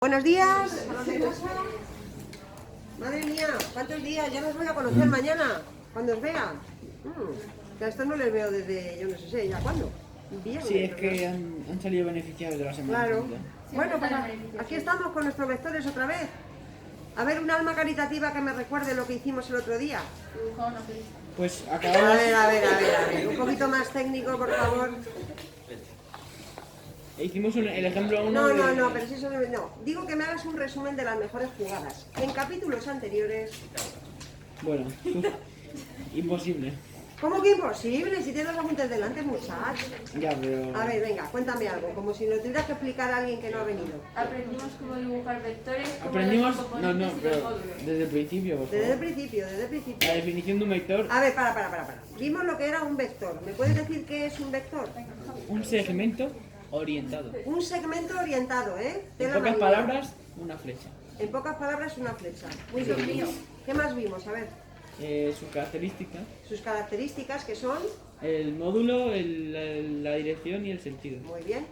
Buenos días. Madre mía, ¿cuántos días? Ya los voy a conocer mañana, cuando os vea. Que a estos no les veo desde, yo no sé, ¿ya cuándo? Un día. Sí, es que han salido beneficiados de la semana. Claro. Santa. Bueno, pues aquí estamos con nuestros vectores otra vez. A ver, un alma caritativa que me recuerde lo que hicimos el otro día. Pues A acabamos. ver, a ver, a ver, a ver. Un poquito más técnico, por favor. Hicimos el ejemplo 1 No, de... no, no, pero si eso no. Digo que me hagas un resumen de las mejores jugadas. En capítulos anteriores. Bueno, imposible. ¿Cómo que imposible? Si tienes los apuntes delante, muchacho. Ya, pero... A ver, venga, cuéntame algo, como si lo tuvieras que explicar a alguien que no ha venido. Aprendimos cómo dibujar vectores, cómo Aprendimos... los No, componentes no, y los pero módulos. desde el principio, por Desde el favor. principio, desde el principio. La definición de un vector, A ver, para. Vimos lo que era un vector. ¿Me puedes decir qué es un vector? un segmento orientado. Un segmento orientado, ¿eh? En Tela pocas marinera. palabras, una flecha. En pocas palabras, una flecha. Muy bien. ¿Qué más vimos? A ver, Sus características, sus características que son... el módulo, la dirección y el sentido. Muy bien.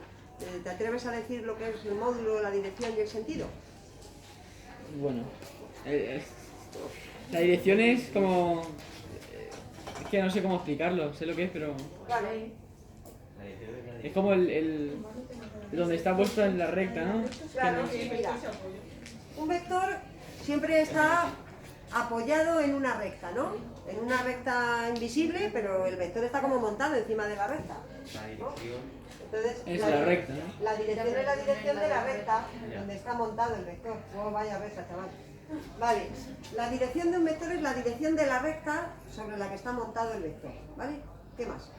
¿Te atreves a decir lo que es el módulo, la dirección y el sentido? Bueno, la dirección es como... Es que no sé cómo explicarlo, sé lo que es, pero... Vale. Es como donde está puesto en la recta, ¿no? Claro, sí, mira. Un vector siempre está apoyado en una recta, ¿no? En una recta invisible, pero el vector está como montado encima de la recta, ¿no? Entonces, Es la recta, ¿no? La dirección es la dirección de la recta, donde está montado el vector. Oh, vaya recta, chaval. Vale, la dirección de un vector es la dirección de la recta sobre la que está montado el vector, ¿vale? ¿Qué más?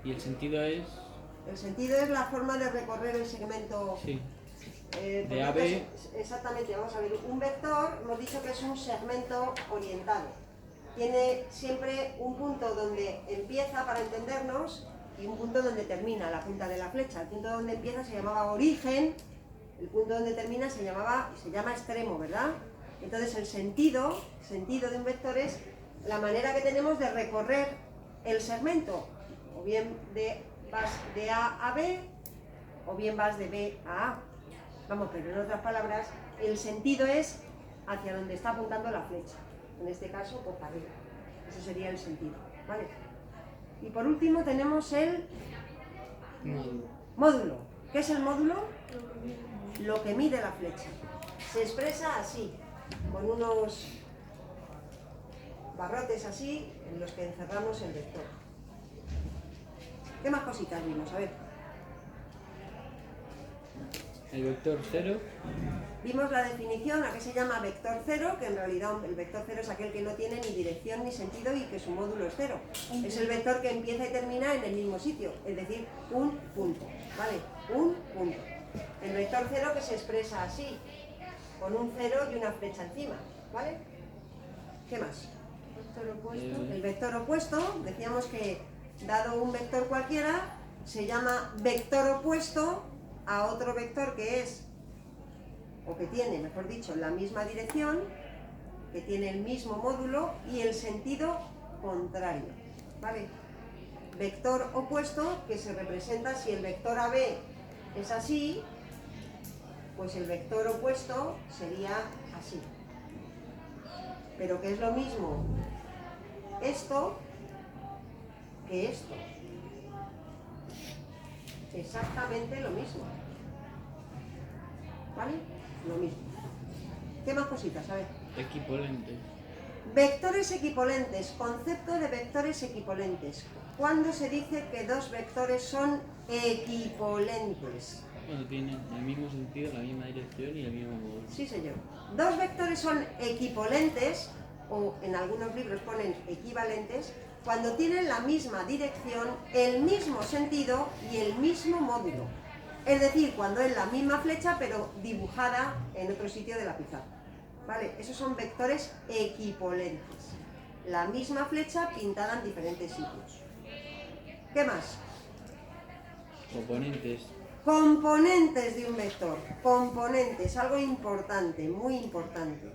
Y el sentido es... El sentido es la forma de recorrer el segmento. Sí. Porque A, B. Exactamente, vamos a ver. Un vector, hemos dicho que es un segmento orientado. Tiene siempre un punto donde empieza, para entendernos, y un punto donde termina, la punta de la flecha. El punto donde empieza se llamaba origen, el punto donde termina se llama extremo, ¿verdad? Entonces el sentido de un vector es la manera que tenemos de recorrer el segmento. O bien vas de A a B, o bien vas de B a A. Vamos, pero en otras palabras, el sentido es hacia donde está apuntando la flecha. En este caso, pues para arriba. Eso sería el sentido, ¿vale? Y por último tenemos el módulo. ¿Qué es el módulo? Lo que mide la flecha. Se expresa así, con unos barrotes así, en los que encerramos el vector. ¿Qué más cositas vimos? A ver. El vector 0. Vimos la definición, a qué se llama vector cero, que en realidad el vector cero es aquel que no tiene ni dirección ni sentido y que su módulo es cero. Es el vector que empieza y termina en el mismo sitio, es decir, un punto, ¿vale? Un punto. El vector cero que se expresa así, con un cero y una flecha encima, ¿vale? ¿Qué más? Vector opuesto. El vector opuesto, decíamos que dado un vector cualquiera, se llama vector opuesto a otro vector que es, o que tiene, mejor dicho, la misma dirección, que tiene el mismo módulo y el sentido contrario, ¿vale? Vector opuesto que se representa, si el vector AB es así, pues el vector opuesto sería así. Pero que es lo mismo esto que esto. Exactamente lo mismo. ¿Vale? Lo mismo. ¿Qué más cositas? A ver. Equivalente. Vectores equipolentes. Concepto de vectores equipolentes. ¿Cuándo se dice que dos vectores son equipolentes? Cuando tienen el mismo sentido, la misma dirección y el mismo módulo. Sí, señor. Dos vectores son equipolentes, o en algunos libros ponen equivalentes, cuando tienen la misma dirección, el mismo sentido y el mismo módulo. Es decir, cuando es la misma flecha pero dibujada en otro sitio de la pizarra. ¿Vale? Esos son vectores equipolentes. La misma flecha pintada en diferentes sitios. ¿Qué más? Componentes. Componentes de un vector. Componentes, algo importante, muy importante,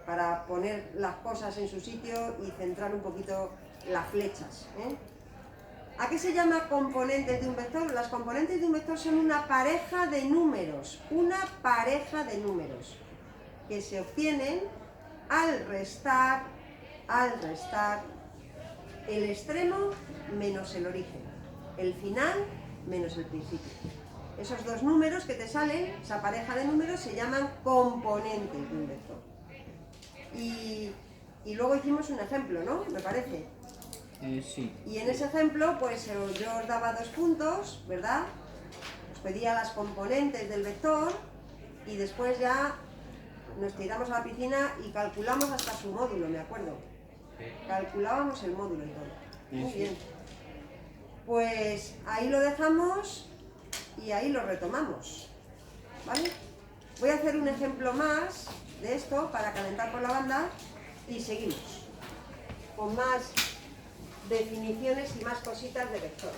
para poner las cosas en su sitio y centrar un poquito las flechas, ¿eh? ¿A qué se llama componentes de un vector? Las componentes de un vector son una pareja de números, que se obtienen al restar el extremo menos el origen, el final menos el principio. Esos dos números que te salen, esa pareja de números, se llaman componentes de un vector. Y luego hicimos un ejemplo, ¿no? Me parece. Sí. Y en ese ejemplo, pues yo os daba 2 puntos, ¿verdad? Os pedía las componentes del vector y después ya nos tiramos a la piscina y calculamos hasta su módulo, me acuerdo. Calculábamos el módulo y todo. Muy bien. Pues ahí lo dejamos y ahí lo retomamos, ¿vale? Voy a hacer un ejemplo más de esto para calentar por la banda y seguimos con más definiciones y más cositas de vectores.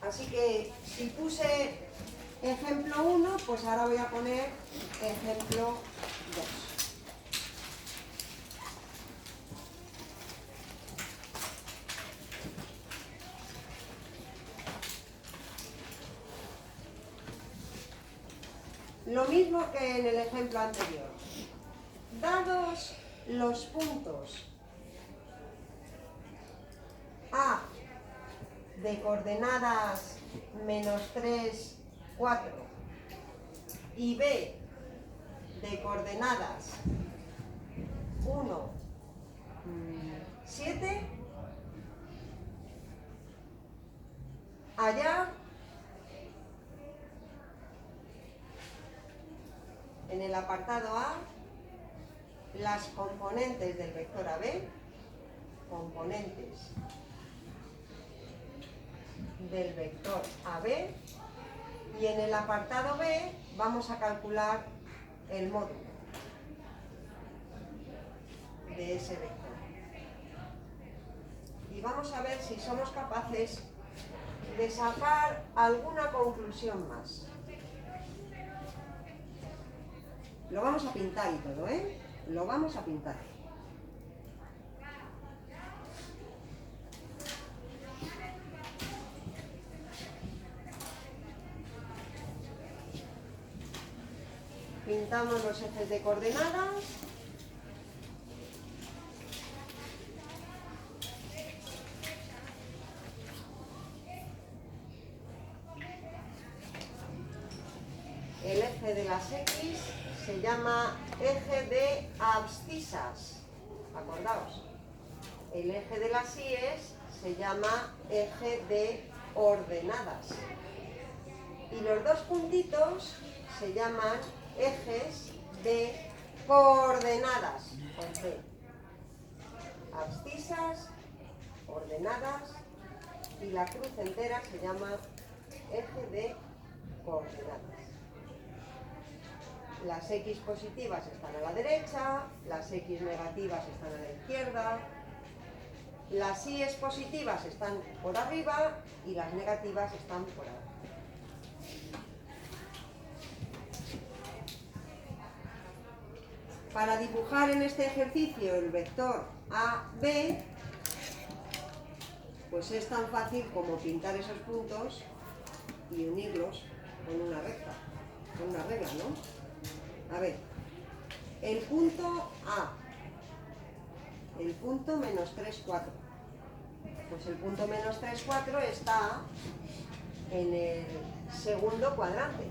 Así que si puse ejemplo 1, pues ahora voy a poner ejemplo 2. Lo mismo que en el ejemplo anterior. Dados los puntos A de coordenadas -3, 4 y B de coordenadas 1, 7, hallar en el apartado A las componentes del vector AB, componentes del vector AB, y en el apartado B vamos a calcular el módulo de ese vector. Y vamos a ver si somos capaces de sacar alguna conclusión más. Lo vamos a pintar y todo, ¿eh? Lo vamos a pintar. Pintamos los ejes de coordenadas. El eje de las X se llama eje de abscisas, acordaos. El eje de las Y se llama eje de ordenadas. Y los dos puntitos se llaman ejes de coordenadas, con C. Abscisas, ordenadas, y la cruz entera se llama eje de coordenadas. Las X positivas están a la derecha, las X negativas están a la izquierda, las Y positivas están por arriba y las negativas están por abajo. Para dibujar en este ejercicio el vector AB, pues es tan fácil como pintar esos puntos y unirlos con una recta, con una regla, ¿no? A ver, el punto A, el punto -3, 4. Pues el punto -3, 4 está en el segundo cuadrante.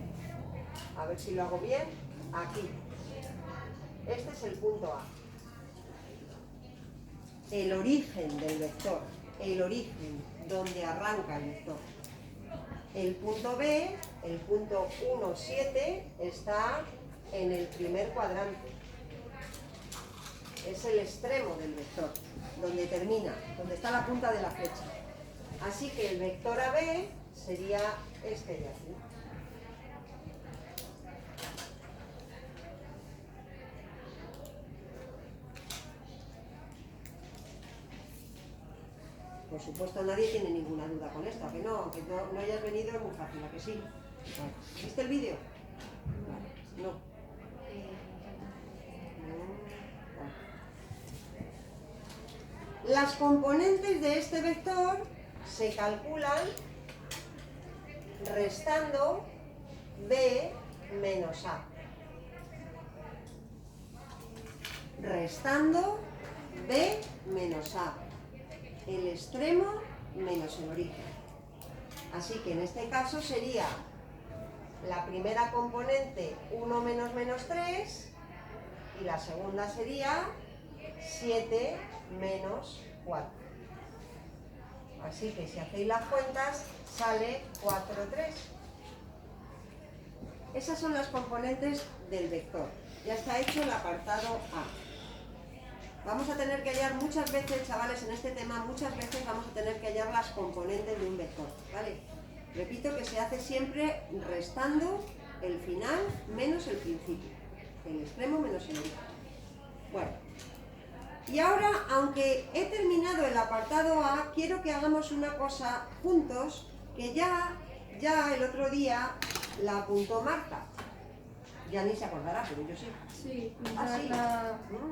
A ver si lo hago bien. Aquí. Este es el punto A. El origen del vector, el origen donde arranca el vector. El punto B, el punto 1, 7, está en el primer cuadrante. Es el extremo del vector, donde termina, donde está la punta de la flecha. Así que el vector AB sería este de aquí. Por supuesto, nadie tiene ninguna duda con esto, que no hayas venido es muy fácil, ¿a que sí? Vale. ¿Viste el vídeo? Vale. No. Vale. Las componentes de este vector se calculan restando b menos a. Restando b menos a. El extremo menos el origen. Así que en este caso sería la primera componente 1 menos menos 3 y la segunda sería 7 menos 4. Así que si hacéis las cuentas sale 4, 3. Esas son las componentes del vector. Ya está hecho el apartado A. Vamos a tener que hallar muchas veces, chavales, en este tema, muchas veces vamos a tener que hallar las componentes de un vector, ¿vale? Repito que se hace siempre restando el final menos el principio, el extremo menos el origen. Bueno, y ahora, aunque he terminado el apartado A, quiero que hagamos una cosa juntos que ya el otro día la apuntó Marta. Ya ni se acordará, pero yo sí. Sí, Ah, sí.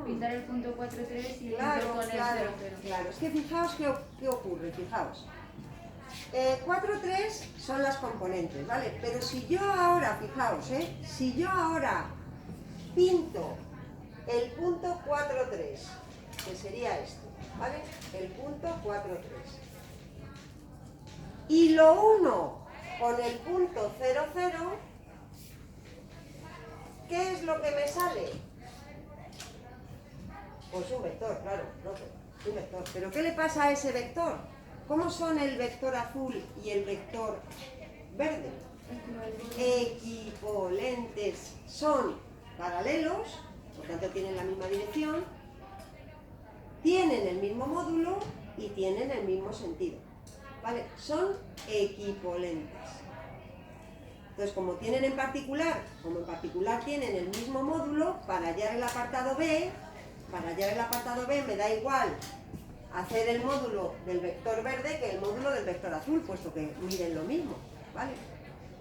pintar el punto 4,3 y Claro, poner claro, 0,0. claro. Es que fijaos qué ocurre, fijaos. 4, 3 son las componentes, ¿vale? Pero si yo ahora, fijaos, si yo ahora pinto el punto 4, 3, que sería este, ¿vale? El punto 4, 3. Y lo uno con el punto 0, 0, ¿qué es lo que me sale? Pues un vector, claro, no, un vector. ¿Pero qué le pasa a ese vector? ¿Cómo son el vector azul y el vector verde? Equivalentes. Son paralelos, por tanto tienen la misma dirección, tienen el mismo módulo y tienen el mismo sentido. ¿Vale? Son equivalentes. Entonces, como en particular tienen el mismo módulo, para hallar el apartado B me da igual hacer el módulo del vector verde que el módulo del vector azul, puesto que miden lo mismo, ¿vale?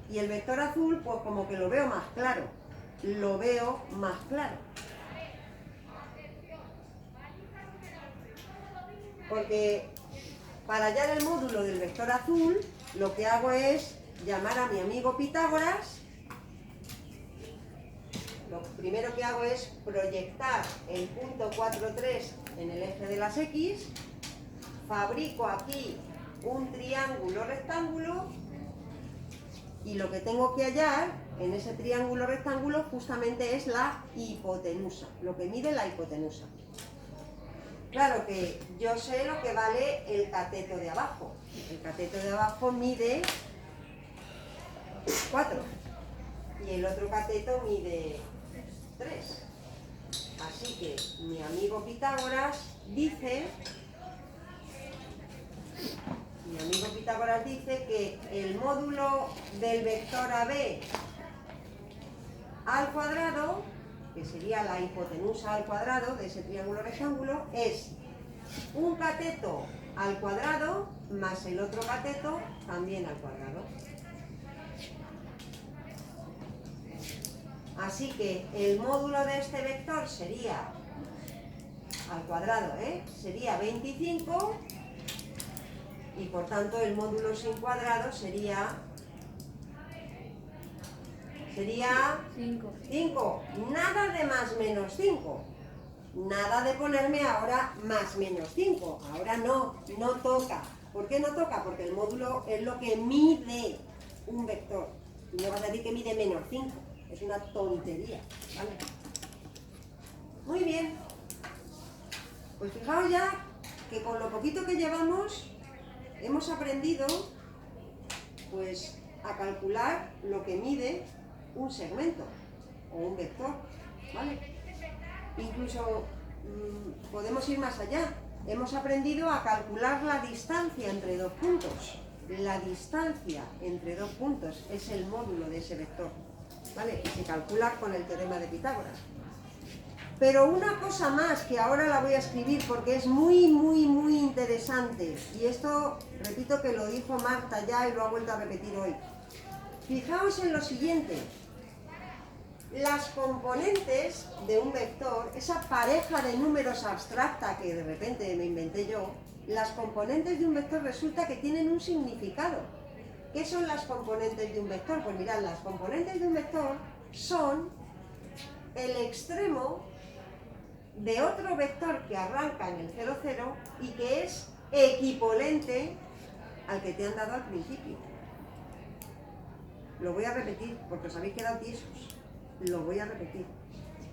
Y el vector azul, pues como que lo veo más claro, Porque para hallar el módulo del vector azul, lo que hago es llamar a mi amigo Pitágoras. Lo primero que hago es proyectar el punto 4, 3 en el eje de las X, fabrico aquí un triángulo rectángulo y lo que tengo que hallar en ese triángulo rectángulo justamente es la hipotenusa, lo que mide la hipotenusa. Claro que yo sé lo que vale el cateto de abajo. El cateto de abajo mide 4 y el otro cateto mide 3. Así que mi amigo Pitágoras dice que el módulo del vector AB al cuadrado, que sería la hipotenusa al cuadrado de ese triángulo rectángulo, es un cateto al cuadrado más el otro cateto también al cuadrado. Así que el módulo de este vector sería al cuadrado, sería 25 y por tanto el módulo sin cuadrado sería 5. Nada de más menos 5. Nada de ponerme ahora más menos 5. Ahora no toca. ¿Por qué no toca? Porque el módulo es lo que mide un vector. Y no vas a decir que mide menos 5. Es una tontería, ¿vale? Muy bien. Pues fijaos ya que con lo poquito que llevamos hemos aprendido pues a calcular lo que mide un segmento o un vector, ¿vale? Incluso podemos ir más allá. Hemos aprendido a calcular la distancia entre dos puntos. La distancia entre dos puntos es el módulo de ese vector, ¿vale? Y se calcula con el teorema de Pitágoras. Pero una cosa más que ahora la voy a escribir porque es muy interesante. Y esto, repito que lo dijo Marta ya y lo ha vuelto a repetir hoy. Fijaos en lo siguiente. Las componentes de un vector, esa pareja de números abstracta que de repente me inventé yo, las componentes de un vector resulta que tienen un significado. ¿Qué son las componentes de un vector? Pues mirad, las componentes de un vector son el extremo de otro vector que arranca en el 0, 0 y que es equivalente al que te han dado al principio. Lo voy a repetir porque os habéis quedado tiesos. Lo voy a repetir.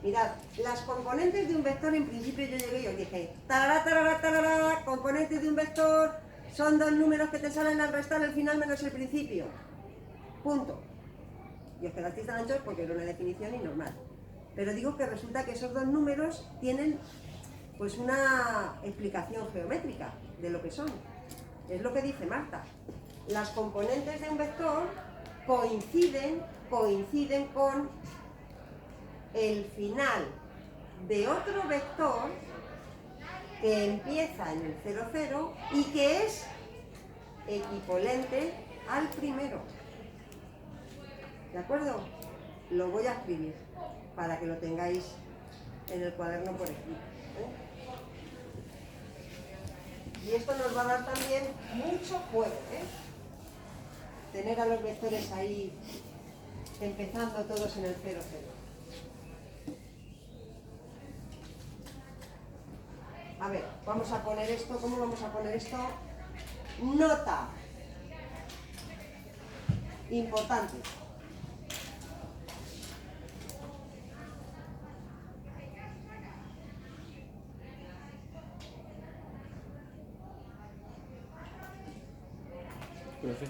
Mirad, las componentes de un vector, en principio yo llegué y os dije, tarará, tarará, tarará, componentes de un vector son dos números que te salen al restar el final menos el principio. Punto. Y os quedasteis tan anchos porque era una definición y normal. Pero digo que resulta que esos dos números tienen pues una explicación geométrica de lo que son. Es lo que dice Marta. Las componentes de un vector coinciden con el final de otro vector que empieza en el 0, 0 y que es equivalente al primero. ¿De acuerdo? Lo voy a escribir para que lo tengáis en el cuaderno por escrito. Y esto nos va a dar también mucho juego, tener a los vectores ahí empezando todos en el 0, 0. A ver, vamos a poner esto, ¿cómo vamos a poner esto? Nota. Importante. Profe,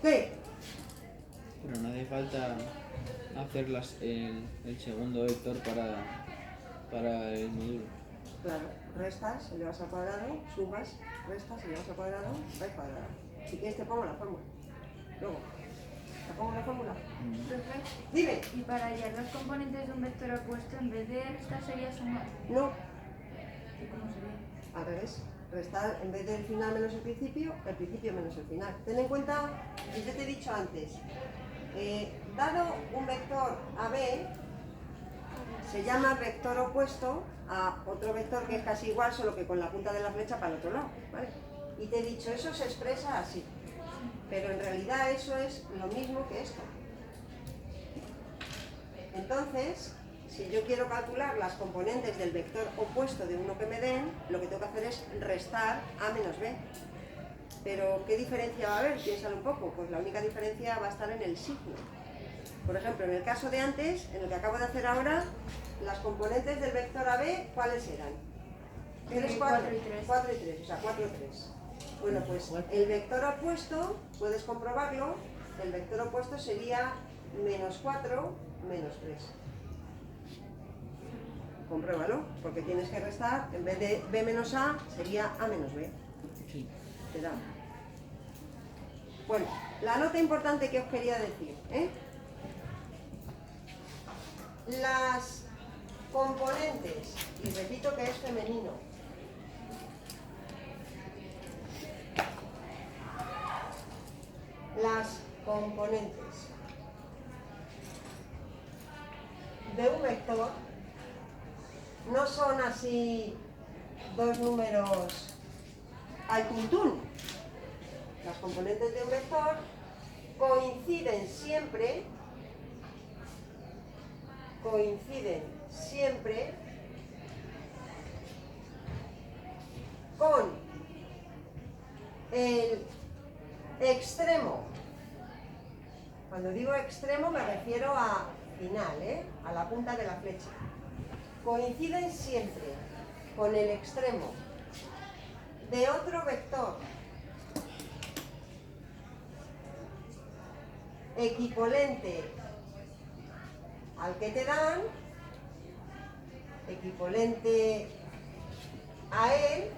¿Qué? pero no hace falta hacer el segundo vector para el módulo. Claro, restas, elevas al cuadrado, sumas, restas, elevas al cuadrado, raíz cuadrada. Si quieres te pongo la fórmula. Luego, ¿te pongo la fórmula? Profe, Dime. y para hallar las componentes de un vector opuesto, en vez de restar sería sumar. No, ¿Y cómo sería? al revés. Restar, en vez del final menos el principio menos el final. Ten en cuenta, yo te he dicho antes, dado un vector AB, se llama vector opuesto a otro vector que es casi igual, solo que con la punta de la flecha para el otro lado, ¿vale? Y te he dicho, eso se expresa así, pero en realidad eso es lo mismo que esto. Entonces, si yo quiero calcular las componentes del vector opuesto de uno que me den, lo que tengo que hacer es restar a menos b. Pero, ¿qué diferencia va a haber? Piénsalo un poco. Pues la única diferencia va a estar en el signo. Por ejemplo, en el caso de antes, en el que acabo de hacer ahora, las componentes del vector AB, ¿cuáles eran? 3, 4 y 3. 4 y 3, o sea, 4, 3. Bueno, pues el vector opuesto, puedes comprobarlo, el vector opuesto sería menos 4, menos 3. Compruébalo, porque tienes que restar, en vez de b menos a, sería a menos b. Sí. Te da. Bueno, la nota importante que os quería decir, las componentes, y repito que es femenino, las componentes de un vector no son así dos números al tuntún. Las componentes de un vector coinciden siempre con el extremo. Cuando digo extremo me refiero a final, a la punta de la flecha. Coinciden siempre con el extremo de otro vector equivalente al que te dan, equivalente a él,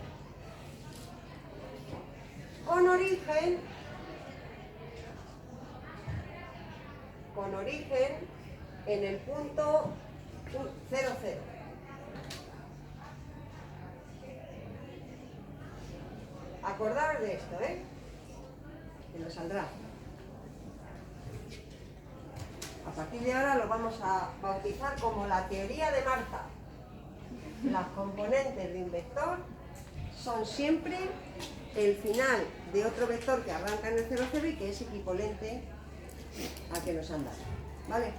con origen en el punto 0, 0. Acordaos de esto, que nos saldrá. partir de ahora lo vamos a bautizar como la teoría de Marta. Las componentes de un vector son siempre el final de otro vector que arranca en el 0, 0 y que es equivalente al que nos han dado, ¿vale?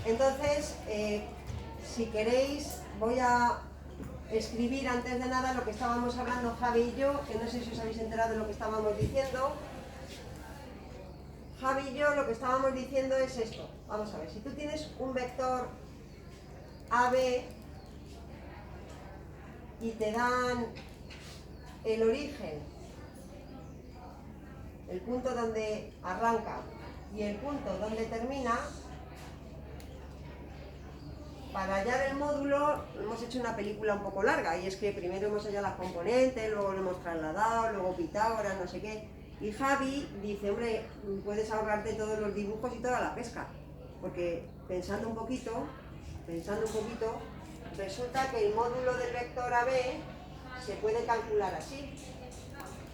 Entonces, si queréis, voy a escribir antes de nada lo que estábamos hablando Javi y yo, que no sé si os habéis enterado de lo que estábamos diciendo. Javi y yo lo que estábamos diciendo es esto. Vamos a ver, si tú tienes un vector AB y te dan el origen, el punto donde arranca y el punto donde termina, para hallar el módulo hemos hecho una película un poco larga, y es que primero hemos hallado las componentes, luego lo hemos trasladado, luego Pitágoras, no sé qué. Y Javi dice, hombre, puedes ahorrarte todos los dibujos y toda la pesca, porque pensando un poquito, resulta que el módulo del vector AB se puede calcular así.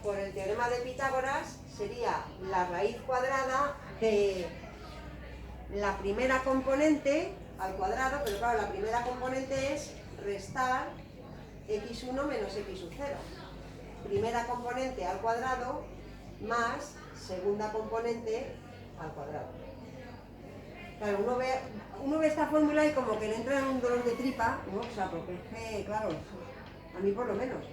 Por el teorema de Pitágoras sería la raíz cuadrada de la primera componente al cuadrado, pero claro, la primera componente es restar x1 menos x0. Primera componente al cuadrado más segunda componente al cuadrado. Claro, uno ve esta fórmula y como que le entra en un dolor de tripa, ¿no? O sea, porque es que, claro, a mí por lo menos.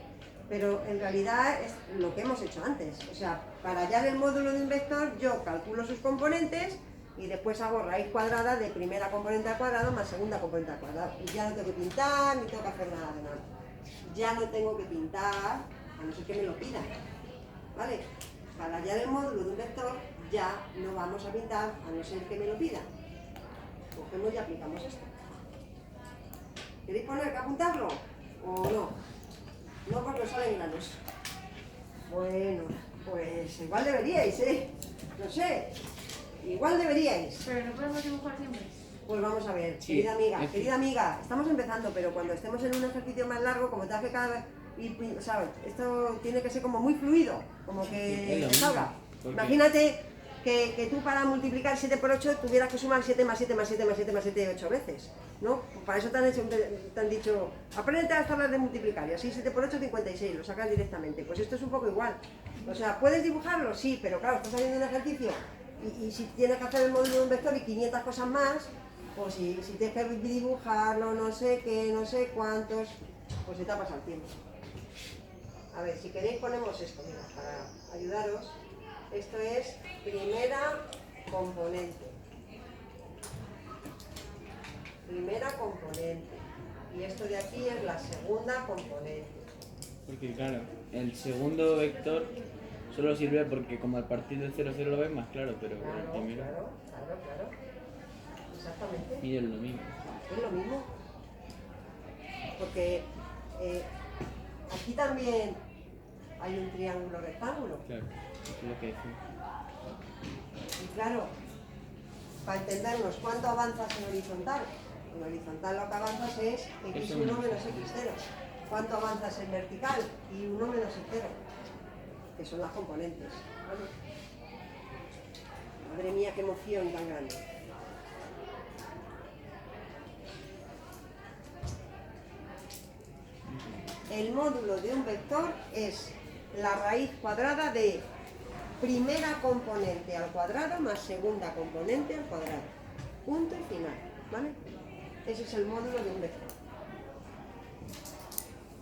Pero en realidad es lo que hemos hecho antes. O sea, para hallar el módulo de un vector, yo calculo sus componentes y después hago raíz cuadrada de primera componente al cuadrado más segunda componente al cuadrado. Y ya no tengo que pintar, ni tengo que hacer nada de nada. Ya no tengo que pintar, a no ser que me lo pidan, ¿vale? Para hallar el módulo de un vector, ya no vamos a pintar, a no ser que me lo pidan. Cogemos y aplicamos esto. ¿Queréis poner que apuntarlo? ¿O no? No, porque os salen granos. Bueno, pues igual deberíais, ¿eh? No sé. Igual deberíais. Pero no podemos dibujar siempre. Pues vamos a ver, Sí, querida amiga, estamos empezando, pero cuando estemos en un ejercicio más largo, como te hace cada vez, ¿sabes? Esto tiene que ser como muy fluido, como que salga. Imagínate que tú para multiplicar 7 por 8 tuvieras que sumar 7 más 7 más 7 más 7 más 7 8 veces, ¿no? Para eso te han dicho, aprende las tablas de multiplicar, y así 7 por 8, 56, lo sacas directamente. Pues esto es un poco igual. O sea, ¿puedes dibujarlo? Sí, pero claro, estás haciendo un ejercicio, y si tienes que hacer el módulo de un vector y 500 cosas más, pues si tienes que dibujarlo, no sé qué, no sé cuántos, pues se te ha pasado el tiempo. A ver, si queréis ponemos esto, mira, para ayudaros. Esto es primera componente. Primera componente. Y esto de aquí es la segunda componente. Porque claro, el segundo vector solo sirve porque como al partir del 0, 0 lo ves más claro, pero el primero... Claro. Exactamente. Y es lo mismo. Es lo mismo. Porque aquí también hay un triángulo rectángulo. Claro, eso es lo que decimos. Y claro, para entendernos cuánto avanzas en horizontal. En horizontal lo que avanzas es x1 menos x0. ¿Cuánto avanzas en vertical? Y1 menos x0. Que son las componentes. ¿Vale? Madre mía, qué emoción tan grande. El módulo de un vector es la raíz cuadrada de primera componente al cuadrado más segunda componente al cuadrado. Punto y final, ¿vale? Ese es el módulo de un vector.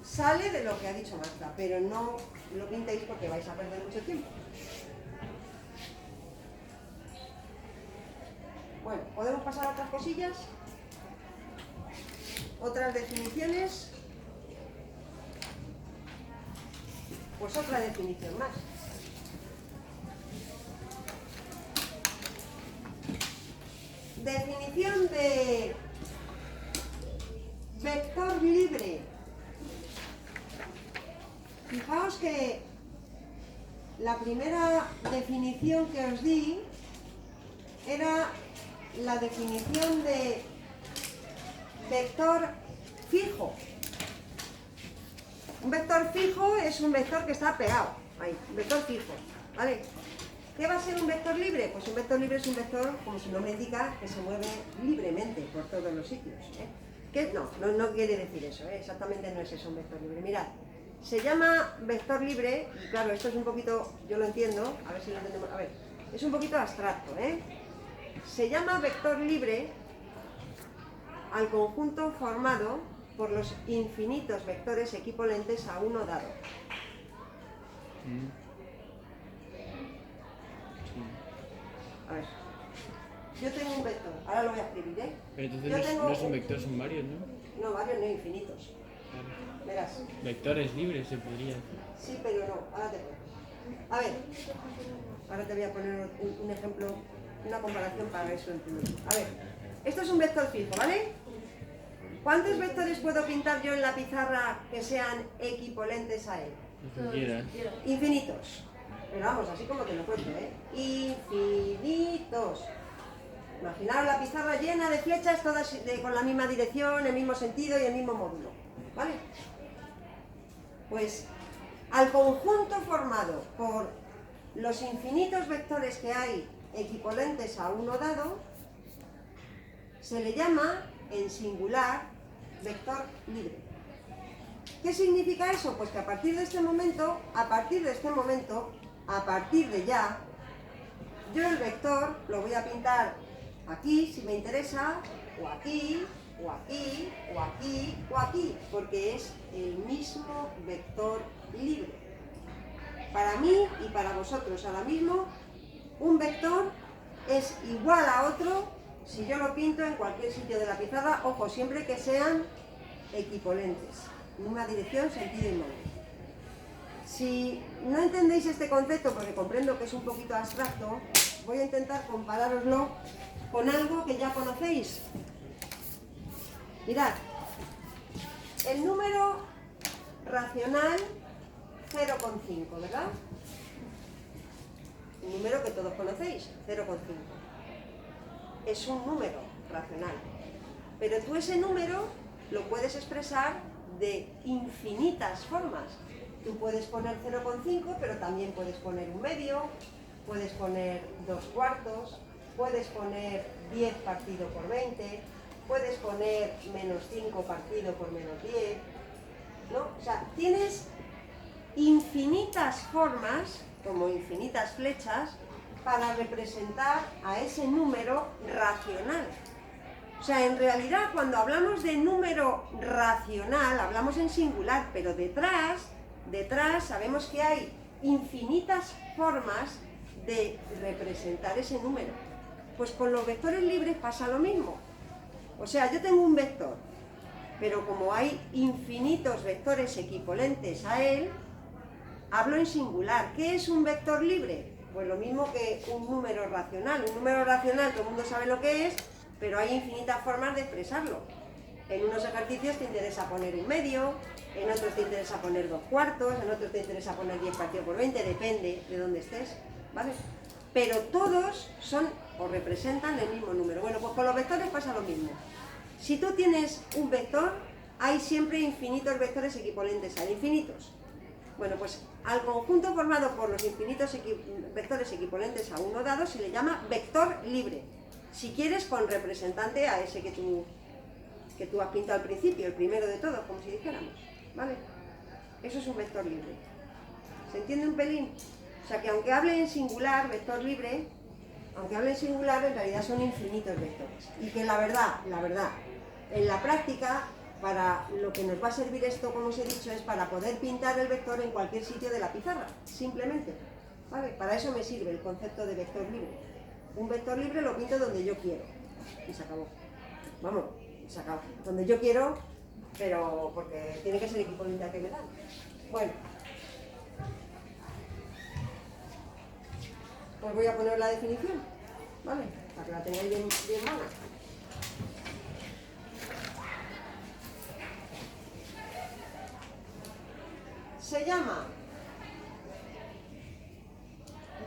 Sale de lo que ha dicho Marta, pero no lo pintéis porque vais a perder mucho tiempo. Bueno, ¿podemos pasar a otras cosillas? ¿Otras definiciones? Pues otra definición más. Definición de vector libre. Fijaos que la primera definición que os di era la definición de vector fijo. Un vector fijo es un vector que está pegado. Ahí, vector fijo, ¿vale? ¿Qué va a ser un vector libre? Pues un vector libre es un vector, como su nombre indica, que se mueve libremente por todos los sitios. ¿Qué? No quiere decir eso, exactamente no es eso un vector libre. Mirad, se llama vector libre, y claro, esto es un poquito, yo lo entiendo, a ver si lo entendemos, a ver, es un poquito abstracto, Se llama vector libre al conjunto formado por los infinitos vectores equivalentes a uno dado. A ver, yo tengo un vector, ahora lo voy a escribir, Pero entonces no es un vector, son varios, ¿no? No, varios no, infinitos. Claro. Verás. Vectores libres se podría decir. Sí, pero no, ahora te cuento. A ver, ahora te voy a poner un ejemplo, una comparación para eso entender. A ver, esto es un vector fijo, ¿vale? ¿Cuántos vectores puedo pintar yo en la pizarra que sean equivalentes a él? Lo que quieras. Infinitos. Pero vamos, así como te lo cuento, Infinitos. Imaginaos la pizarra llena de flechas, todas con la misma dirección, el mismo sentido y el mismo módulo. ¿Vale? Pues al conjunto formado por los infinitos vectores que hay equivalentes a uno dado, se le llama, en singular, vector libre. ¿Qué significa eso? Pues que a partir de ya, yo el vector lo voy a pintar aquí, si me interesa, o aquí, o aquí, o aquí, o aquí, porque es el mismo vector libre. Para mí y para vosotros ahora mismo, un vector es igual a otro si yo lo pinto en cualquier sitio de la pizarra, ojo, siempre que sean equivalentes, misma dirección, sentido y módulo. Si no entendéis este concepto, porque comprendo que es un poquito abstracto, voy a intentar comparároslo con algo que ya conocéis. Mirad, el número racional 0,5, ¿verdad? Un número que todos conocéis, 0,5. Es un número racional. Pero tú ese número lo puedes expresar de infinitas formas. Tú puedes poner 0,5, pero también puedes poner un medio, puedes poner 2/4, puedes poner 10 partido por 20, puedes poner menos 5 partido por menos 10, ¿no? O sea, tienes infinitas formas, como infinitas flechas, para representar a ese número racional. O sea, en realidad, cuando hablamos de número racional, hablamos en singular, pero detrás sabemos que hay infinitas formas de representar ese número. Pues con los vectores libres pasa lo mismo. O sea, yo tengo un vector, pero como hay infinitos vectores equivalentes a él, hablo en singular. ¿Qué es un vector libre? Pues lo mismo que un número racional. Un número racional todo el mundo sabe lo que es, pero hay infinitas formas de expresarlo. En unos ejercicios te interesa poner un medio, en otros te interesa poner 2/4, en otros te interesa poner 10 partido por 20, depende de dónde estés, ¿vale? Pero todos son o representan el mismo número. Bueno, pues con los vectores pasa lo mismo. Si tú tienes un vector, hay siempre infinitos vectores equivalentes a infinitos. Bueno, pues al conjunto formado por los infinitos vectores equivalentes a uno dado se le llama vector libre. Si quieres, con representante a ese que tú has pintado al principio, el primero de todos, como si dijéramos, ¿vale? Eso es un vector libre. ¿Se entiende un pelín? O sea, que aunque hable en singular, vector libre, aunque hable en singular, en realidad son infinitos vectores. Y que la verdad, en la práctica, para lo que nos va a servir esto, como os he dicho, es para poder pintar el vector en cualquier sitio de la pizarra, simplemente, ¿vale? Para eso me sirve el concepto de vector libre. Un vector libre lo pinto donde yo quiero. Y se acabó. Vamos, se acabó. Donde yo quiero, pero porque tiene que ser equivalente al que me dan. Bueno. Pues voy a poner la definición, ¿vale? Para que la tengáis bien mala. Se llama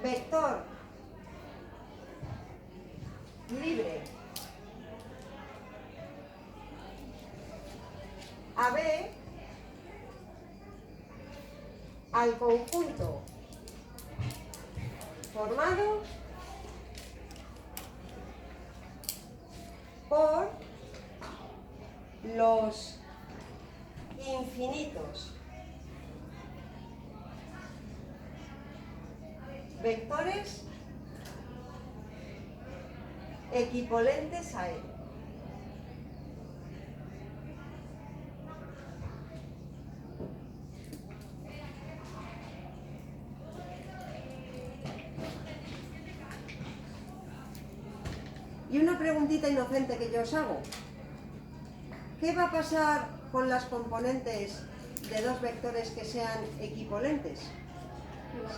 vector libre AB al conjunto formado por los infinitos vectores equivalentes a él. Y una preguntita inocente que yo os hago. ¿Qué va a pasar con las componentes de dos vectores que sean equivalentes?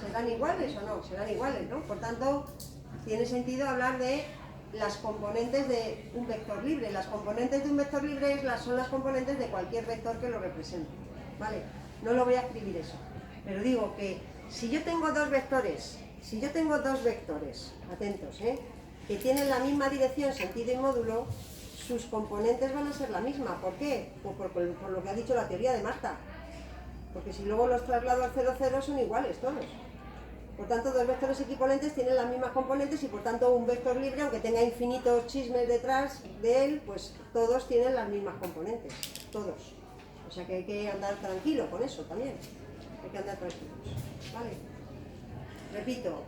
¿Serán iguales o no? Serán iguales, ¿no? Por tanto, tiene sentido hablar de las componentes de un vector libre. Las componentes de un vector libre son las componentes de cualquier vector que lo represente. ¿Vale? No lo voy a escribir eso. Pero digo que si yo tengo dos vectores, atentos, que tienen la misma dirección, sentido y módulo, sus componentes van a ser la misma. ¿Por qué? Pues por lo que ha dicho la teoría de Marta. Porque si luego los traslado al 0, 0 son iguales todos. Por tanto, dos vectores equivalentes tienen las mismas componentes y por tanto un vector libre, aunque tenga infinitos chismes detrás de él, pues todos tienen las mismas componentes. Todos. O sea que hay que andar tranquilo con eso también. Hay que andar tranquilos. ¿Vale? Repito,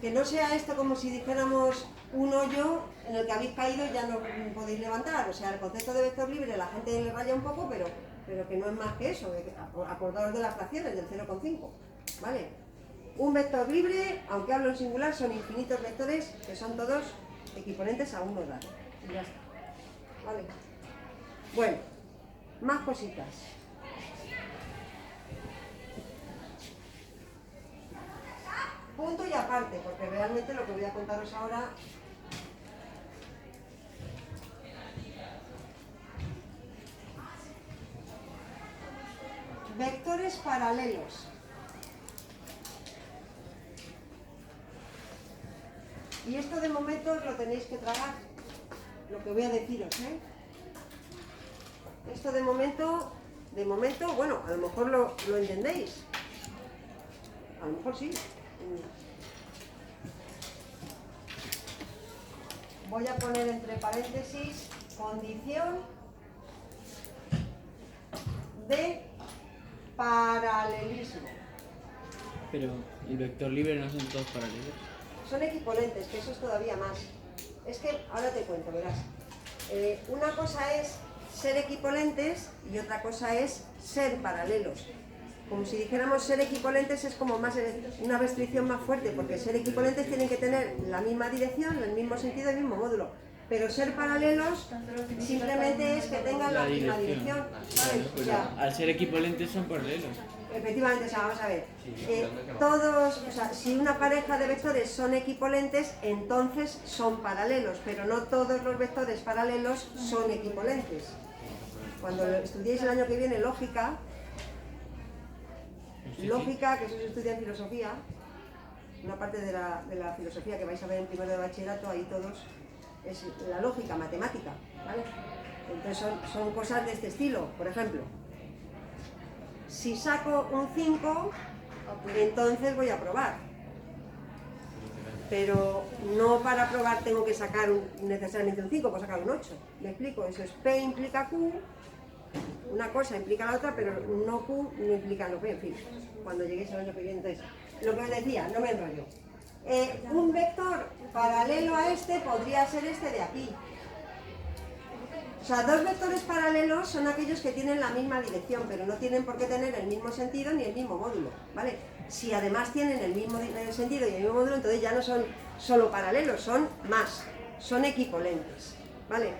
que no sea esto como si dijéramos un hoyo en el que habéis caído y ya no podéis levantar. O sea, el concepto de vector libre la gente le raya un poco, pero que no es más que eso. Acordaos de las fracciones del 0,5. ¿Vale? Un vector libre, aunque hablo en singular, son infinitos vectores que son todos equivalentes a uno dado. Y ya está. ¿Vale? Bueno, más cositas. Punto y aparte, porque realmente lo que voy a contaros ahora vectores paralelos. Y esto de momento os lo tenéis que tragar, lo que voy a deciros, Esto de momento, bueno, a lo mejor lo entendéis. A lo mejor sí. Voy a poner entre paréntesis condición de paralelismo. Pero el vector libre no son todos paralelos. Son equivalentes, que eso es todavía más. Es que, ahora te cuento, verás. Una cosa es ser equivalentes y otra cosa es ser paralelos. Como si dijéramos ser equivalentes es como más una restricción más fuerte, porque ser equivalentes tienen que tener la misma dirección, el mismo sentido y el mismo módulo. Pero ser paralelos simplemente es que tengan la misma dirección. ¿Sabes? Pero O sea, al ser equivalentes son paralelos. efectivamente, o sea, vamos a ver. Si una pareja de vectores son equivalentes, entonces son paralelos, pero no todos los vectores paralelos son equivalentes. Cuando estudiéis el año que viene lógica, que eso se estudia en filosofía, una parte de la filosofía que vais a ver en primero de bachillerato, ahí todos, es la lógica matemática, ¿vale? Entonces son cosas de este estilo. Por ejemplo, si saco un 5, entonces voy a probar. Pero no para probar tengo que sacar necesariamente un 5, puedo sacar un 8. ¿Me explico? Eso es P implica Q, una cosa implica la otra, pero no Q no implica no P, en fin. Cuando lleguéis al año que viene, entonces, lo que os decía, no me enrollo. Un vector paralelo a este podría ser este de aquí. O sea, dos vectores paralelos son aquellos que tienen la misma dirección, pero no tienen por qué tener el mismo sentido ni el mismo módulo, ¿vale? Si además tienen el mismo sentido y el mismo módulo, entonces ya no son solo paralelos, son más, son equivalentes, ¿vale?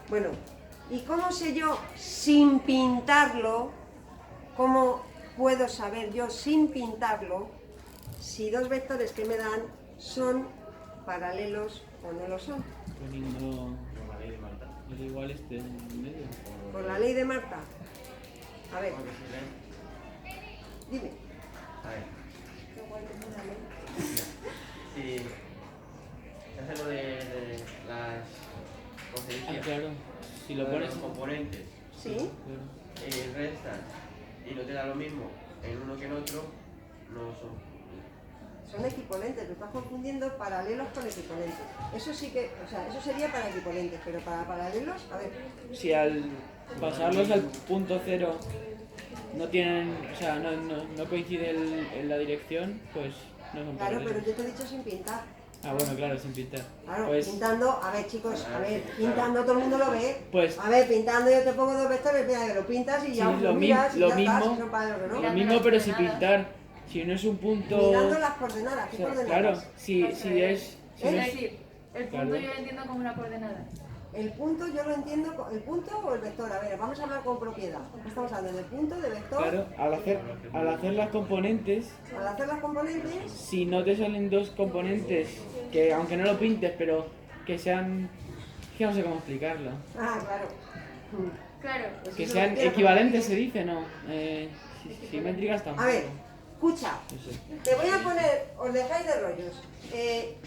Bueno, ¿y cómo sé yo, sin pintarlo, cómo puedo saber yo, sin pintarlo, si dos vectores que me dan son paralelos o no lo son? Poniendo el igual este en medio. Por la ley de Marta. A ver, dime. A ver, Qué guay que es una ley. si se hace lo de las ¿cómo se dice? Claro, si lo de pones los componentes ¿Sí? restas y no te da lo mismo en uno que en otro, no son. son equivalentes, lo estás confundiendo paralelos con equivalentes. Eso sí que, o sea, eso sería para equivalentes, pero para paralelos, a ver. Si al pasarlos al punto cero no tienen, o sea, no coinciden en la dirección, pues no son Claro, paralelos. pero yo te he dicho sin pintar. Ah, bueno, claro, sin pintar. Claro, Pues, pintando, a ver chicos, a ver, pintando todo el mundo lo ve. Pues- A ver, pintando yo te pongo dos vectores, mira, que lo pintas y ya sí, lo miras y lo ya está, mismo, si son paralelos o no. lo mismo, pero sin pintar. Si no es un punto... Mirando las coordenadas, o ¿qué sea, coordenadas? claro, si O sea, es... Si Es no es decir, el punto Claro. yo lo entiendo como una coordenada. El punto yo lo entiendo, ¿el punto o el vector? A ver, vamos a hablar con propiedad. Estamos hablando de punto, de vector. claro, al hacer las componentes, Al hacer las componentes, si no te salen dos componentes, que aunque no lo pintes, pero que sean... Es que no sé cómo explicarlo. claro. Claro. Pues Que eso sean lo quiero. equivalentes se dice, ¿no? Simétricas tampoco. A ver, escucha, No sé. te voy a poner, os dejáis de rollos.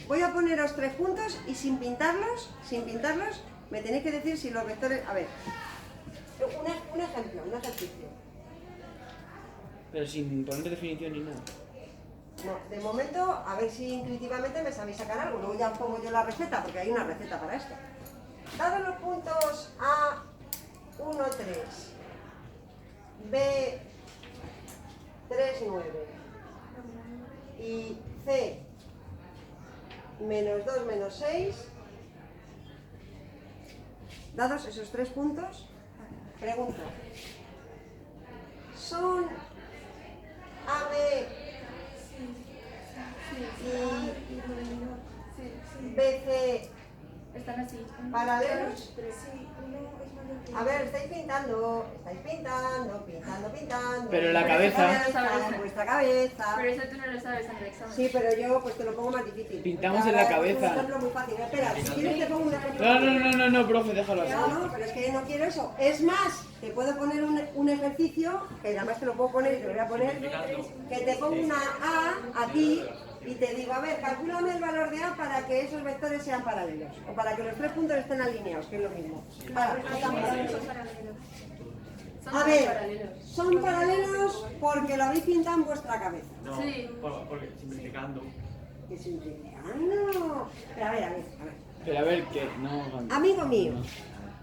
Voy a poneros 3 puntos y sin pintarlos, me tenéis que decir si los vectores. A ver, un ejemplo, un ejercicio. Pero sin poner definición ni nada. No, de momento, a ver si intuitivamente me sabéis sacar algo. Luego ya os pongo yo la receta, porque hay una receta para esto. Dados los puntos A, 1, 3, B, 3, 9 y C, menos 2, menos 6, dados esos 3 puntos, pregunto, ¿son AB y BC Están así. paralelos? A ver, estáis pintando. Pero en la cabeza. En vuestra cabeza. Pero eso tú no lo sabes en el examen. Sí, pero yo pues te lo pongo más difícil. Pintamos Porque en la ahora cabeza. Es un ejemplo muy fácil. Espera, si quieres te pongo un ejemplo. No, profe, déjalo así. No, pero es que no quiero eso. Es más, te puedo poner un ejercicio, que además te lo puedo poner y te lo voy a poner, que te pongo una A ti y te digo, a ver, calcúlame el valor de A para que esos vectores sean paralelos. O para que los 3 puntos estén alineados, que es lo mismo. Vale, Son a ver, paralelos. son paralelos porque lo habéis pintado en vuestra cabeza. No, Sí. porque simplificando. Que simplificando. Pero a ver. Pero a ver, que no... Amigo mío,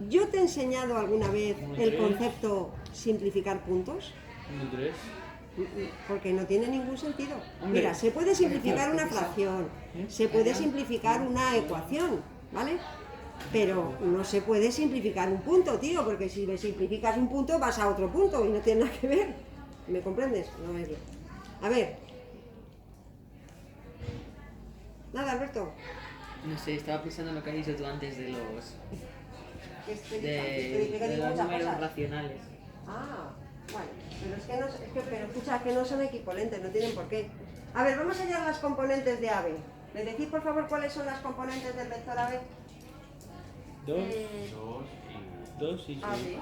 ¿yo te he enseñado alguna vez el 1, 3. concepto simplificar puntos? 1, 3. Porque no tiene ningún sentido. Hombre. Mira, se puede simplificar una fracción, se puede simplificar una ecuación, ¿vale? Pero no se puede simplificar un punto, tío, porque si le simplificas un punto vas a otro punto y no tiene nada que ver. ¿Me comprendes? No es bien. A ver. Nada, Alberto. No sé, estaba pensando en lo que has dicho tú antes de los Que de digo los muchas números cosas. racionales. Ah, bueno, pero es que no, pero escucha, que no son equivalentes, no tienen por qué. A ver, vamos allá a las componentes de AB. ¿Me decís por favor cuáles son las componentes del vector AB? 2, Eh, 2 y 6. A, B.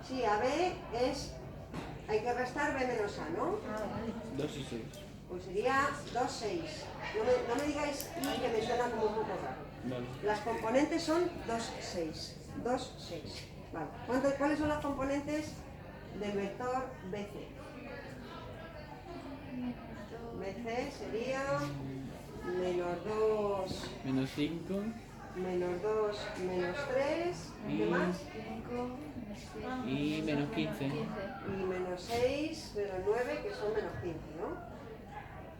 Sí, AB es, hay que restar B menos A, ¿no? Ah, vale. 2 y 6. Pues sería 2, 6. No me digáis I, que me suena como un poco raro. Vale. Las componentes son 2, 6. 2, 6. Vale. ¿Cuáles son las componentes del vector BC? BC sería menos 2, Menos 5. menos 2, menos 3, ¿qué Y- más? 5, menos 6. Y menos 15. Y menos 6, menos 9, que son menos 15, ¿no?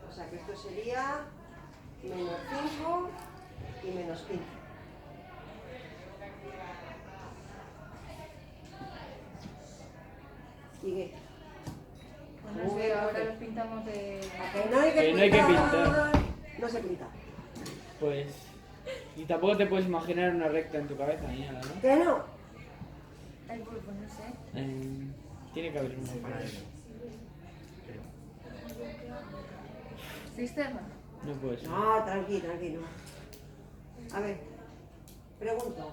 O sea que esto sería menos 5 y menos 15. ¿Y qué? Pues no sé, ahora los pintamos de... Que no hay que Que no hay que pintar. No se pinta. Pues... Y tampoco te puedes imaginar una recta en tu cabeza ni nada, ¿no? ¿Que no? Ay, pues no sé. Tiene que haber una. ¿Cisterna? No puede ser. No, tranquilo. A ver, pregunto.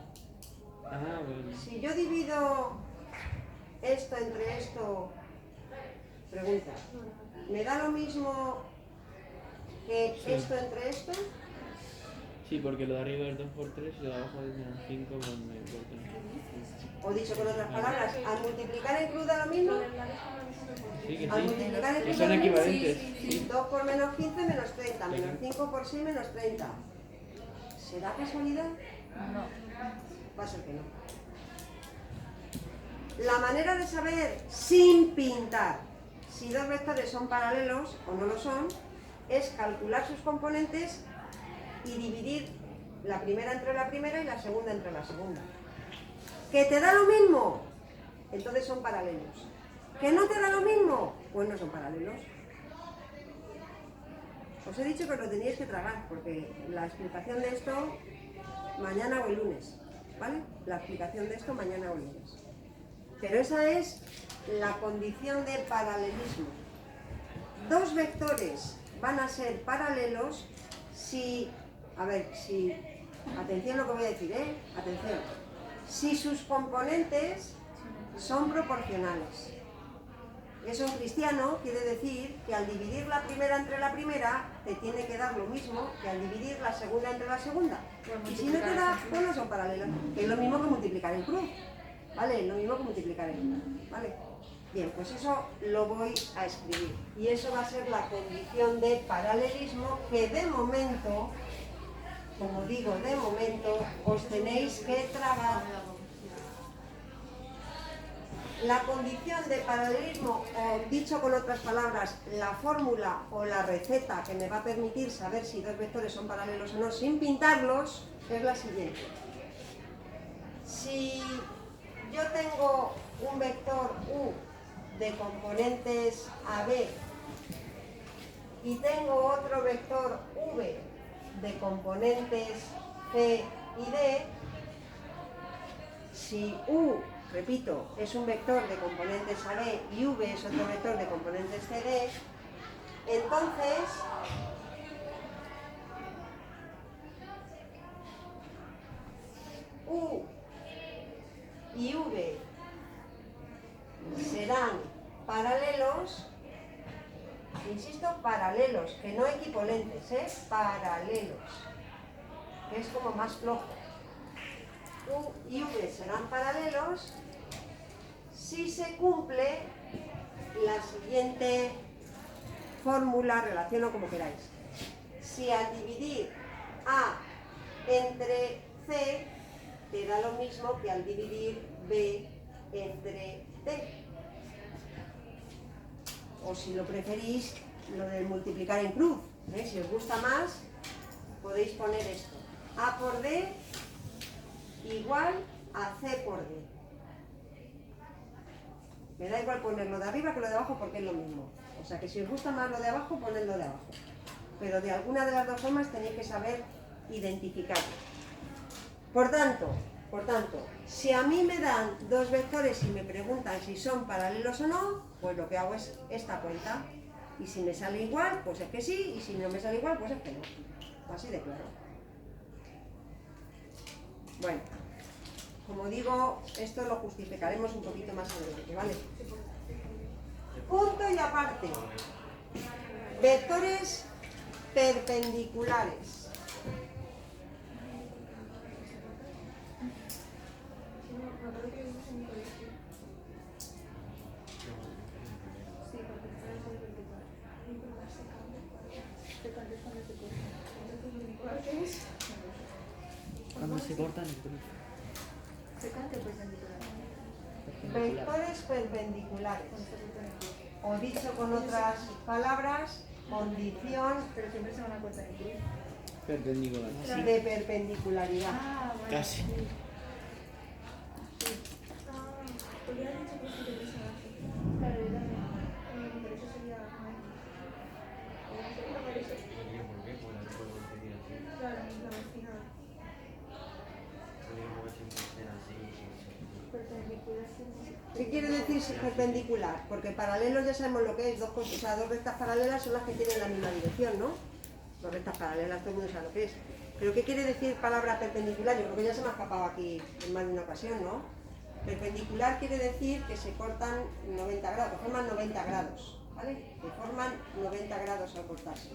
Ah, bueno. Si yo divido esto entre esto, pregunta, ¿me da lo mismo que Sí. esto entre esto? Sí, porque lo de arriba es 2 por 3 y lo de abajo es 5 por 3. O dicho con otras palabras, al multiplicar en cruz da lo mismo. Sí, que Al sí. multiplicar en Que cruz son da lo mismo. equivalentes. Sí. 2 por menos 15 menos 30, menos 5 por 6 menos 30. ¿Será casualidad? No. Va a ser que no. La manera de saber sin pintar si dos vectores son paralelos o no lo son es calcular sus componentes y dividir la primera entre la primera y la segunda entre la segunda. ¿Que te da lo mismo? Entonces son paralelos. ¿Que no te da lo mismo? Pues no son paralelos. Os he dicho que os lo teníais que tragar, porque la explicación de esto mañana o el lunes, ¿vale? La explicación de esto mañana o el lunes. Pero esa es la condición de paralelismo. Dos vectores van a ser paralelos si, atención a lo que voy a decir, atención, si sus componentes son proporcionales. Eso en cristiano quiere decir que al dividir la primera entre la primera, te tiene que dar lo mismo que al dividir la segunda entre la segunda. Y si no te da, pues no son paralelos. Es lo mismo que multiplicar en cruz. ¿Vale? Es lo mismo que multiplicar en cruz. ¿Vale? Bien, pues eso lo voy a escribir. Y eso va a ser la condición de paralelismo que de momento, como digo, de momento, os tenéis que tragar. La condición de paralelismo, o dicho con otras palabras, la fórmula o la receta que me va a permitir saber si dos vectores son paralelos o no sin pintarlos, es la siguiente. Si yo tengo un vector U de componentes AB y tengo otro vector V de componentes C y D, si U, repito, es un vector de componentes AB y V es otro vector de componentes CD, entonces U y V serán paralelos, insisto, paralelos, que no equivalentes, paralelos, que es como más flojo. U y V serán paralelos si se cumple la siguiente fórmula, relación o como queráis. Si al dividir A entre C te da lo mismo que al dividir B entre D. O si lo preferís, lo de multiplicar en cruz. Si os gusta más, podéis poner esto. A por D igual a C por D. Me da igual poner lo de arriba que lo de abajo porque es lo mismo. O sea que si os gusta más lo de abajo, poned lo de abajo. Pero de alguna de las dos formas tenéis que saber identificarlo. Por tanto, si a mí me dan dos vectores y me preguntan si son paralelos o no, pues lo que hago es esta cuenta. Y si me sale igual, pues es que sí, y si no me sale igual, pues es que no. Así de claro. Bueno, como digo, esto lo justificaremos un poquito más adelante, ¿vale? Punto y aparte. Vectores perpendiculares. Cuando se cortan el cruz. Vectores perpendiculares. O dicho con otras palabras, condición Pero siempre se van a cortar en cruz. Perpendicular. de perpendicularidad. Ah, vale. Casi. Porque has dicho que sí que te así. Claro, yo también. Pero eso sería mal. Claro, la vecina. Perpendicular sí. ¿Qué quiere decir perpendicular? Porque paralelos ya sabemos lo que es, dos cosas, o sea, dos rectas paralelas son las que tienen la misma dirección, ¿no? Dos rectas paralelas, todo el mundo sabe lo que es. Pero ¿qué quiere decir palabra perpendicular? Yo creo que ya se me ha escapado aquí en más de una ocasión, ¿no? Perpendicular quiere decir que se cortan 90 grados, que forman 90 grados, ¿vale? Que forman 90 grados al cortarse.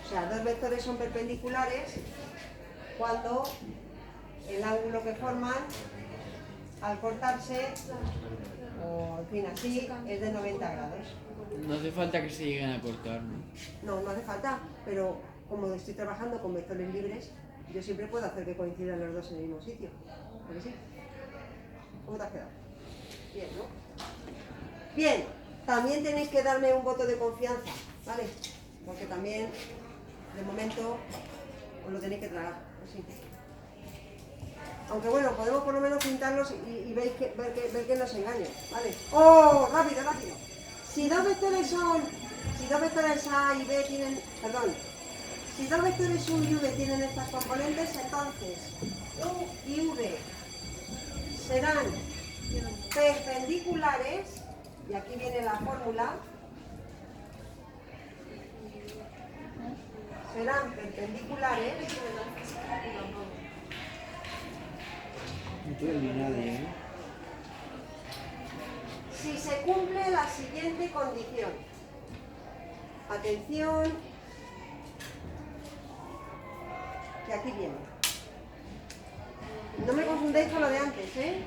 O sea, dos vectores son perpendiculares cuando el ángulo que forman al cortarse, o en fin así, es de 90 grados. No hace falta que se lleguen a cortar, ¿no? No, no hace falta, pero como estoy trabajando con vectores libres, yo siempre puedo hacer que coincidan los dos en el mismo sitio. ¿A que sí? ¿Cómo te has quedado? Bien, ¿no? Bien, también tenéis que darme un voto de confianza, ¿vale? Porque también, de momento, os lo tenéis que tragar, así. Aunque bueno, podemos por lo menos pintarlos y ver que no se engañan, ¿vale? ¡Oh! ¡Rápido, rápido! Si dos vectores A y B tienen, perdón, si dos vectores U y V tienen estas componentes, entonces U y V serán perpendiculares, y aquí viene la fórmula, serán perpendiculares No puede ni nadie, ¿eh? si se cumple la siguiente condición. Atención, que aquí viene. No me confundáis con lo de antes, ¿eh?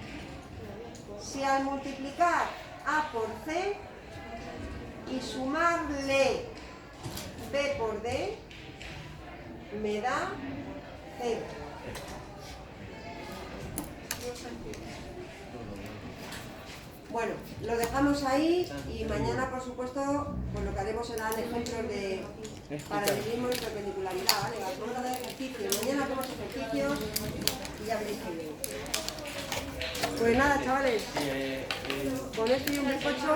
Si al multiplicar A por C y sumarle B por D, me da 0. Bueno, lo dejamos ahí y mañana, por supuesto, pues lo que haremos serán ejemplos de paralelismo y perpendicularidad, ¿vale? Vamos a hacer ejercicios. Mañana hacemos ejercicios y ya veréis que bien. Pues nada, chavales, con esto y un bizcocho,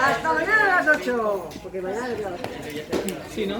hasta mañana a las 8, porque mañana es a las 8. Sí, ¿no?